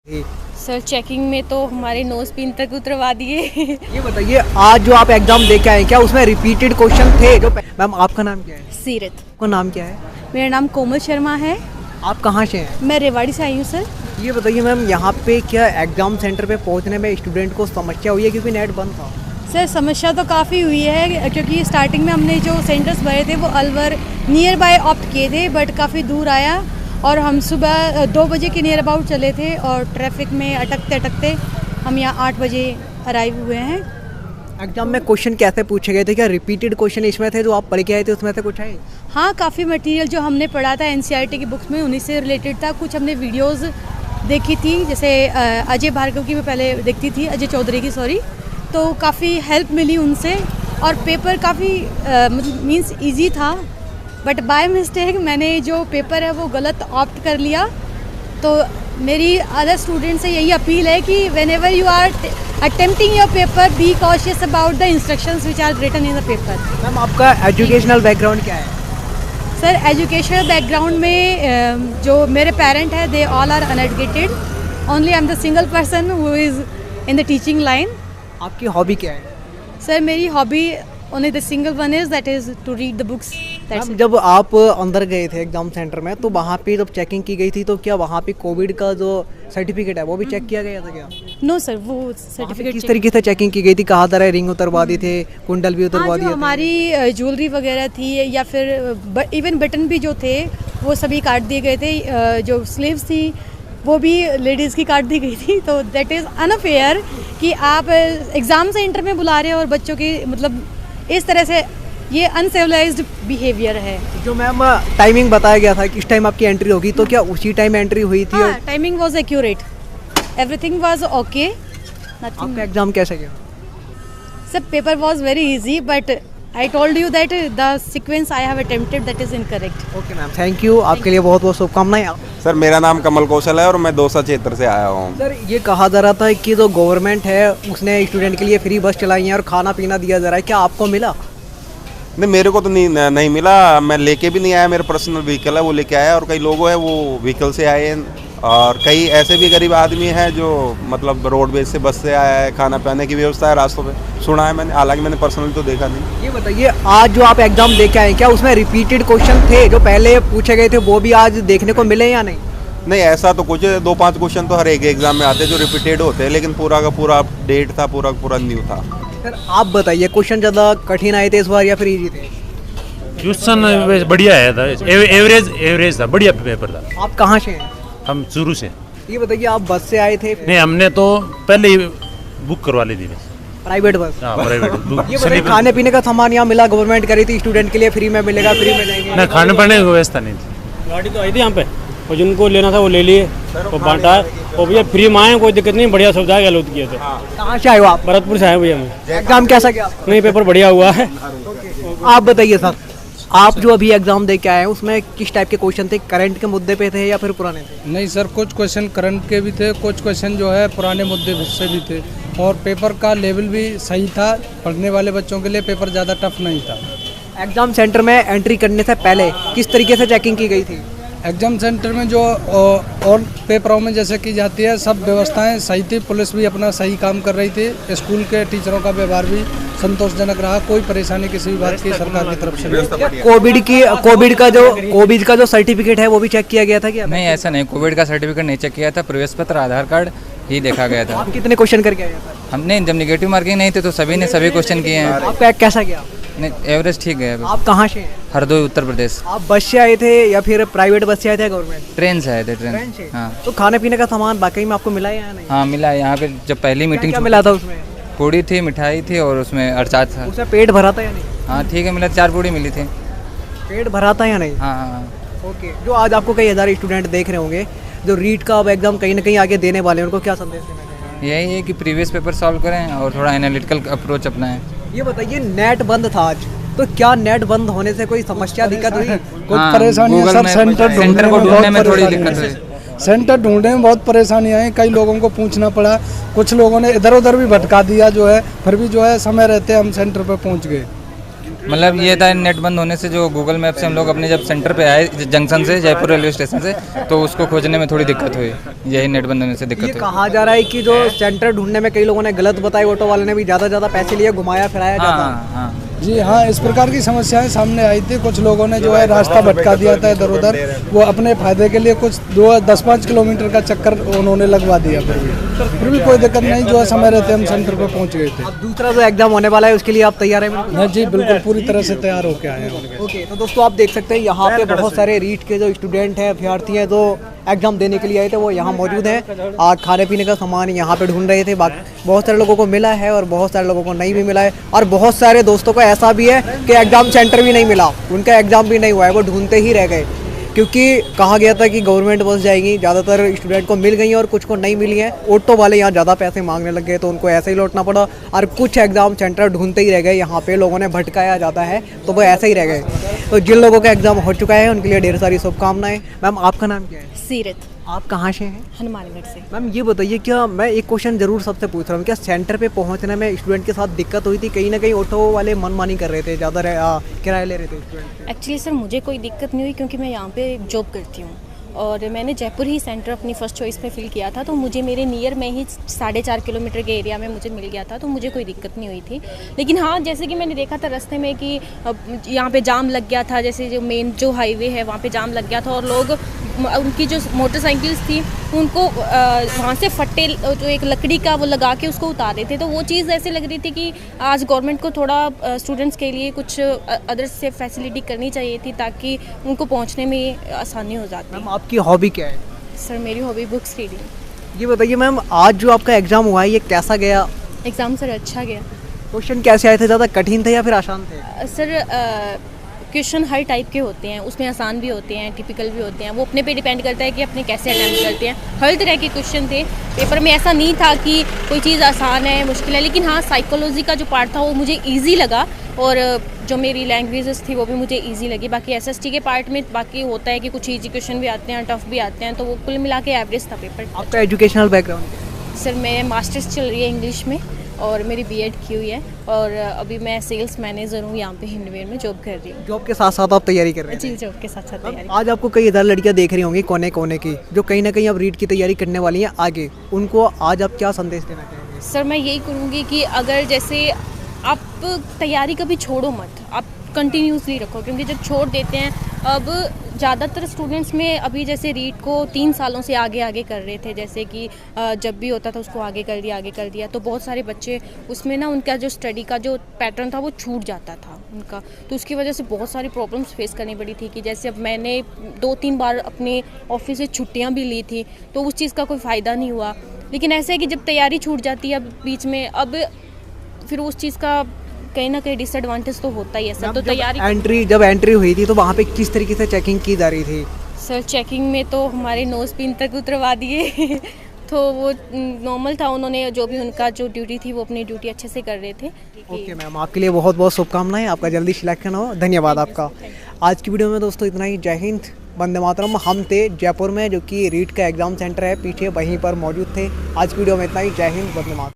Sir checking में तो हमारे नोज पिन तक उतरवा दिए। ये बताइए, आज जो आप एग्जाम दे के आए क्या उसमें रिपीटेड क्वेश्चन थे जो? मैम आपका नाम क्या है? सीरत। आपका नाम क्या है? मेरा नाम कोमल शर्मा है। आप कहाँ से हैं? मैं रेवाड़ी से आई हूँ सर। ये बताइए मैम, यहाँ पे क्या एग्जाम सेंटर पे पहुँचने में स्टूडेंट को समस्या हुई है क्योंकि नेट बंद था? सर समस्या तो काफ़ी हुई है क्योंकि स्टार्टिंग में हमने जो सेंटर्स भरे थे वो अलवर नियर बाय ऑप्ट किए थे, बट काफ़ी दूर आया और हम सुबह 2 बजे के नियर अबाउट चले थे और ट्रैफिक में अटकते अटकते हम यहाँ 8 बजे अराइव हुए हैं। एग्जाम में क्वेश्चन कैसे पूछे गए थे? क्या रिपीटेड क्वेश्चन इसमें थे जो आप पढ़ के आए थे उसमें से कुछ है? हाँ, काफ़ी मटेरियल जो हमने पढ़ा था एनसीईआरटी की बुक्स में उन्हीं से रिलेटेड था। कुछ हमने वीडियोस देखी थी, जैसे अजय भार्गव की मैं पहले देखती थी, अजय चौधरी की सॉरी, तो काफ़ी हेल्प मिली उनसे और पेपर काफ़ी मतलब मीन्स ईजी था, बट बाय मिस्टेक मैंने जो पेपर है वो गलत ऑप्ट कर लिया। तो मेरी अदर स्टूडेंट से यही अपील है कि whenever you are attempting your paper be cautious about the instructions which are written in the paper. Ma'am आपका एजुकेशनल बैकग्राउंड क्या है? सर एजुकेशनल बैकग्राउंड में जो मेरे पेरेंट हैं they all are uneducated, only I am the single person who is in the teaching line. आपकी hobby क्या है? सर मेरी hobby only the single one is that is to read the books. जब आप अंदर गए थे एग्जाम सेंटर में तो वहाँ पे जब चेकिंग की गई थी तो क्या वहाँ पे कोविड का जो सर्टिफिकेट है वो भी चेक किया गया था क्या? नो सर, वो सर्टिफिकेट किस तरीके से चेकिंग की गई थी? कहा तरह रिंग उतरवा दी थे, कुंडल भी उतरवा दिए थे? हमारी ज्वेलरी वगैरह थी या फिर इवन बटन भी जो थे वो सभी काट दिए गए थे। जो स्लीव्स थी वो भी लेडीज़ की काट दी गई थी। तो दैट इज़ अनफेयर कि आप एग्ज़ाम सेंटर में बुला रहे हो और बच्चों की मतलब इस तरह से, ये अनसिविलाइज्ड बिहेवियर है। जो मैम टाइमिंग बताया गया था किस टाइम आपकी एंट्री होगी, तो क्या उसी टाइम एंट्री हुई थी? हाँ, timing was accurate, everything was okay. आपका एग्जाम कैसा गया? Sir paper was very easy, but I told you that the sequence I have attempted that is incorrect. Okay ma'am, thank you. आपके लिए बहुत बहुत शुभकामनाएं। सर मेरा नाम कमल कौशल है और मैं दौसा क्षेत्र से आया हूँ। सर ये कहा जा रहा था कि जो गवर्नमेंट है उसने स्टूडेंट के लिए फ्री बस चलाई है और खाना पीना दिया जा रहा है, क्या आपको मिला? नहीं, मेरे को तो नहीं मिला। मैं लेके भी नहीं आया, मेरा पर्सनल व्हीकल है वो लेके आया और कई लोग हैं वो व्हीकल से आए हैं और कई ऐसे भी गरीब आदमी हैं जो मतलब रोडवेज से बस से आया है। खाना पाने की व्यवस्था है रास्तों पे, सुना है मैंने, हालांकि मैंने पर्सनली तो देखा नहीं। ये बताइए, आज जो आप एग्जाम दे के आए क्या उसमें रिपीटेड क्वेश्चन थे जो पहले पूछे गए थे वो भी आज देखने को मिले या नहीं? नहीं, ऐसा तो कुछ 2-5 क्वेश्चन तो हर एक एग्जाम में आते हैं जो रिपीटेड होते हैं, लेकिन पूरा का पूरा अपडेट था, पूरा का पूरा न्यू था। सर आप बताइए, क्वेश्चन ज़्यादा कठिन आए थे इस बार या फिर इजी थे? क्वेश्चन बढ़िया आया था, एवरेज था, बढ़िया पेपर था। आप कहाँ से हैं? हम शुरू से। ये बताइए, आप बस से आए थे? नहीं, हमने तो पहले ही बुक करवा ली थी बस, प्राइवेट बस। हाँ प्राइवेट बुक। ये बताइए, खाने पीने का सामान यहाँ मिला? गवर्नमेंट करी थी स्टूडेंट के लिए फ्री में मिलेगा, फ्री में लेंगे? ना, खाने पीने की व्यवस्था नहीं थी। गाड़ी तो आई थी यहाँ पे और जिनको लेना था वो ले लिए और बांटा और भैया फ्री में आए, कोई दिक्कत नहीं, बढ़िया सुविधा गलत किए थे। कहाँ से आए हो आप? भरतपुर से आए भैया। मैं एग्जाम कैसा गया? नहीं, पेपर बढ़िया हुआ है। आप बताइए सर, आप जो अभी एग्जाम दे के आए हैं उसमें किस टाइप के क्वेश्चन थे? करंट के मुद्दे पे थे या फिर पुराने थे? नहीं सर, कुछ क्वेश्चन करंट के भी थे, कुछ क्वेश्चन जो है पुराने मुद्दे से भी थे और पेपर का लेवल भी सही था। पढ़ने वाले बच्चों के लिए पेपर ज़्यादा टफ नहीं था। एग्जाम सेंटर में एंट्री करने से पहले किस तरीके से चेकिंग की गई थी? एग्जाम सेंटर में जो और पेपरों में जैसे की जाती है सब व्यवस्थाएं सही थी। पुलिस भी अपना सही काम कर रही थी, स्कूल के टीचरों का व्यवहार भी संतोषजनक रहा, कोई परेशानी किसी भी बात की सरकार की तरफ से नहीं। कोविड का जो सर्टिफिकेट है वो भी चेक किया गया था क्या? नहीं, ऐसा नहीं, कोविड का सर्टिफिकेट नहीं चेक किया था, प्रवेश पत्र आधार कार्ड ही देखा गया था। आप कितने क्वेश्चन करके आए थे? हमने जब निगेटिव मार्किंग नहीं थे तो सभी ने सभी क्वेश्चन किए हैं। आपका कैसा गया? नहीं, एवरेज ठीक है। आप कहाँ से हैं? हरदोई उत्तर प्रदेश। आप बस से आए थे या फिर प्राइवेट बस से आए थे? गवर्नमेंट ट्रेन से आए थे। ट्रेन से? हाँ। तो खाने पीने का सामान वाकई में आपको मिला है या नहीं? हाँ मिला। यहाँ पे जब पहली मीटिंग क्या मिला था उसमें? पूड़ी थी, मिठाई थी और उसमें अचार था। उसमें पेट भरा था या नहीं? हाँ ठीक है, मिला, 4 पूड़ी मिली थी। पेट भरा था या नहीं? हाँ। ओके, जो आज आपको कई हज़ार स्टूडेंट देख रहे होंगे जो रीट का अब एग्जाम कहीं ना कहीं आगे देने वाले हैं, उनको क्या संदेश देना चाहेंगे? यही है कि प्रीवियस पेपर सॉल्व करें और थोड़ा एनालिटिकल अप्रोच अपनाएं। ये बताइए, नेट बंद था आज, तो क्या नेट बंद होने से कोई समस्या दिक्कत हुई? कुछ परेशानी सर, सेंटर को ढूंढने में थोड़ी दिक्कत हुई। सेंटर ढूंढने में बहुत परेशानी आई, कई लोगों को पूछना पड़ा, कुछ लोगों ने इधर उधर भी भटका दिया जो है, फिर भी जो है समय रहते हम सेंटर पर पहुंच गए। मतलब ये था नेट बंद होने से जो गूगल मैप से हम लोग अपने जब सेंटर पे आए जंक्शन से जयपुर रेलवे स्टेशन से, तो उसको खोजने में थोड़ी दिक्कत हुई, यही नेट बंद होने से ये दिक्कत हुई। कहा जा रहा है कि जो सेंटर ढूंढने में कई लोगों ने गलत बताया, ऑटो वाले ने भी ज़्यादा पैसे लिए, घुमाया फिराया ज़्यादा। हाँ। जी हाँ, इस प्रकार की समस्याएं सामने आई थी। कुछ लोगों ने जो है रास्ता भटका दिया था इधर उधर, वो अपने फायदे के लिए कुछ 10-5 किलोमीटर का चक्कर उन्होंने लगवा दिया। फिर भी कोई दिक्कत नहीं, जो है समय रहते हम सेंटर पर पहुंच गए थे। अब दूसरा जो एग्जाम होने वाला है उसके लिए आप तैयार हैं? हाँ जी, बिल्कुल पूरी तरह से तैयार होके आए हैं। ओके, तो दोस्तों आप देख सकते हैं यहाँ पे बहुत सारे रीट के जो स्टूडेंट हैं, अभ्यर्थी हैं, जो एग्जाम देने के लिए आए थे, वो यहाँ मौजूद हैं। आज खाने पीने का सामान यहाँ पे ढूंढ रहे थे। बहुत सारे लोगों को मिला है और बहुत सारे लोगों को नहीं भी मिला है, और बहुत सारे दोस्तों को ऐसा भी है कि एग्जाम सेंटर भी नहीं मिला, उनका एग्जाम भी नहीं हुआ है, वो ढूंढते ही रह गए। क्योंकि कहा गया था कि गवर्नमेंट बस जाएगी, ज़्यादातर स्टूडेंट को मिल गई और कुछ को नहीं मिली है। ऑटो वाले यहाँ ज़्यादा पैसे मांगने लग गए तो उनको ऐसे ही लौटना पड़ा, और कुछ एग्ज़ाम सेंटर ढूंढते ही रह गए। यहाँ पे लोगों ने भटकाया जाता है तो वो ऐसे ही रह गए। तो जिन लोगों का एग्ज़ाम हो चुका है उनके लिए ढेर सारी शुभकामनाएं। मैम, आपका नाम क्या है? सीरत, आप कहाँ से हैं? हनुमानगढ़ से। मैम ये बताइए, क्या मैं एक क्वेश्चन जरूर सबसे पूछ रहा हूँ, क्या सेंटर पे पहुँचने में स्टूडेंट के साथ दिक्कत हुई थी? कहीं ना कहीं ऑटो वाले मनमानी कर रहे थे, ज़्यादा किराया ले रहे थे स्टूडेंट? एक्चुअली सर मुझे कोई दिक्कत नहीं हुई क्योंकि मैं यहाँ पे जॉब करती हूँ और मैंने जयपुर ही सेंटर अपनी फ़र्स्ट चॉइस पे फिल किया था, तो मुझे मेरे नियर में ही 4.5 किलोमीटर के एरिया में मुझे मिल गया था, तो मुझे कोई दिक्कत नहीं हुई थी। लेकिन हाँ, जैसे कि मैंने देखा था रास्ते में कि यहाँ पे जाम लग गया था, जैसे जो मेन जो हाईवे है वहाँ पे जाम लग गया था, और लोग उनकी जो मोटरसाइकिल्स थी उनको वहाँ से फट्टे जो एक लकड़ी का वो लगा के उसको उतारे थे। तो वो चीज़ ऐसे लग रही थी कि आज गवर्नमेंट को थोड़ा स्टूडेंट्स के लिए कुछ अदर से फैसिलिटी करनी चाहिए थी ताकि उनको पहुँचने में आसानी हो जाती। मैम आपकी हॉबी क्या है? सर मेरी हॉबी बुक्स रीडिंग। ये बताइए मैम, आज जो आपका एग्ज़ाम हुआ है ये कैसा गया? एग्ज़ाम सर अच्छा गया। क्वेश्चन कैसे आए थे? ज़्यादा कठिन थे या फिर आसान थे? सर क्वेश्चन हर टाइप के होते हैं, उसमें आसान भी होते हैं, टिपिकल भी होते हैं, वो अपने पे डिपेंड करता है कि अपने कैसे अटेम्प्ट करते हैं। हर तरह के क्वेश्चन थे पेपर में, ऐसा नहीं था कि कोई चीज़ आसान है मुश्किल है। लेकिन हाँ, साइकोलॉजी का जो पार्ट था वो मुझे ईजी लगा, और जो मेरी लैंग्वेजेस थी वो भी मुझे ईजी लगी। बाकी SST के पार्ट में बाकी होता है कि कुछ ईजी क्वेश्चन भी आते हैं, टफ भी आते हैं, तो वो कुल मिला के एवरेज था पेपर। आपका एजुकेशनल बैकग्राउंड? सर मेरे मास्टर्स चल रही है इंग्लिश में और मेरी BEd की हुई है, और अभी मैं सेल्स मैनेजर हूँ यहाँ पे हिंडवेयर में जॉब कर रही हूँ। जॉब के साथ साथ आप तैयारी कर रहे हैं? जी, जॉब के साथ साथ तैयारी। आज आपको कई इधर लड़कियाँ देख रही होंगी कोने कोने की, जो कहीं ना कहीं अब रीट की तैयारी करने वाली हैं आगे, उनको आज आप क्या संदेश देना चाहेंगे? सर मैं यही करूँगी कि अगर जैसे आप तैयारी कभी छोड़ो मत, आप कंटिन्यूसली रखो, क्योंकि जब छोड़ देते हैं, अब ज़्यादातर स्टूडेंट्स में अभी जैसे रीट को 3 सालों से आगे कर रहे थे, जैसे कि जब भी होता था उसको आगे कर दिया, तो बहुत सारे बच्चे उसमें ना उनका जो स्टडी का जो पैटर्न था वो छूट जाता था उनका, तो उसकी वजह से बहुत सारी प्रॉब्लम्स फेस करनी पड़ी थी। कि जैसे अब मैंने 2-3 बार अपने ऑफिस से छुट्टियाँ भी ली थी, तो उस चीज़ का कोई फ़ायदा नहीं हुआ। लेकिन ऐसे है कि जब तैयारी छूट जाती है अब बीच में, अब फिर उस चीज़ का कहीं ना कहीं डिसएडवांटेज तो होता ही है सर। तो तैयारी जब एंट्री हुई थी तो वहाँ पे किस तरीके से चेकिंग की जा रही थी? सर चेकिंग में तो हमारे नोज पिन तक उतरवा दिए तो वो नॉर्मल था, उन्होंने जो भी उनका जो ड्यूटी थी वो अपनी ड्यूटी अच्छे से कर रहे थे। ओके मैम, आपके लिए बहुत बहुत शुभकामनाएं, आपका जल्दी सिलेक्शन हो। धन्यवाद आपका। आज की वीडियो में दोस्तों इतना ही। जय हिंद, वंदे मातरम। हम थे जयपुर में, जो कि रीट का एग्ज़ाम सेंटर है पीछे, वहीं पर मौजूद थे। आज की वीडियो में इतना ही। जय हिंद, वंदे मातरम।